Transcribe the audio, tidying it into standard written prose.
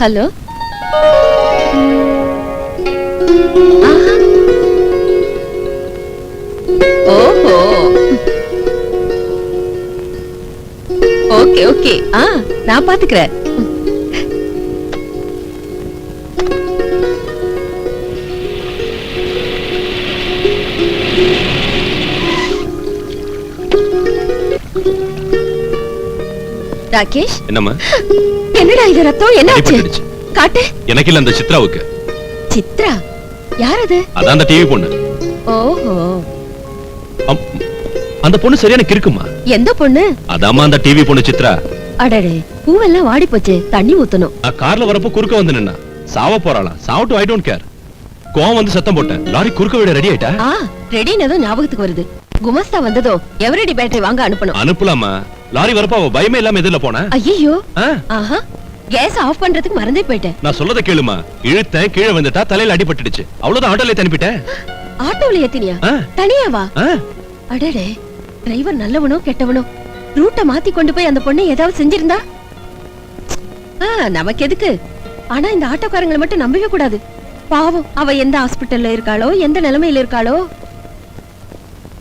Hello. ஓஹோ, okay okay. நான் பாத்துக்கிறேன். ராகேஷ், என்னம்மா? என்னடா இது ரத்தம்? என்னாச்சு? காட்டு. எனக்கு இல்ல, அந்த சித்ராவுக்கு. சித்ரா? யார் அது? அதான் அந்த டிவி பொண்ணு. ஓஹோ, அந்த பொண்ணு சரியான கிறுக்குமா? எந்த பொண்ணு? அதாம்மா அந்த டிவி பொண்ணு சித்ரா. அடடே, பூவெல்லாம் வாடி போச்சு, தண்ணி ஊத்தணும். கார்ல வரப்போ குறுக்க வந்து நின்னா. சாவ போறாளா? சாவட்டும், ஐ டோன்ட் கேர். கோவம் வந்து சத்தம் போட்டேன். லாரி குறுக்க விட ரெடி ஆயிட்டா? ரெடினதும் ஞாபகத்துக்கு வருது. குமஸ்தா வந்ததோ எவரடி பேட்டரி வாங்க அனுப்பணும். அனுப்பலாமா? லாரி வரப்போ அவ பயமே இல்லாம எதிரில போனா. ஐயோ, கேஸ் ஆஃப் பண்றதுக்கு மறந்தே போயிட்டேன். நான் சொல்லத கேளுமா. இழுத்தேன், கீழே வந்துட்டா, தலையில அடிபட்டுடுச்சு. அவ்வளவுதான், ஆட்டோல அனுப்பிட்டேன். ஆட்டோல ஏத்தினியா? தனியாவா? அடடே, டிரைவர் நல்லவனோ கெட்டவனோ ரூட்ட மாத்தி கொண்டு போய் அந்த பொண்ணை ஏதாவது செஞ்சிருந்தா நமக்கு எதுக்கு? ஆனா இந்த ஆட்டோக்காரங்களை மட்டும் நம்பவே கூடாது. பாவம், அவ எந்த ஹாஸ்பிட்டல்ல இருக்காளோ, எந்த நிலைமையில இருக்காளோ.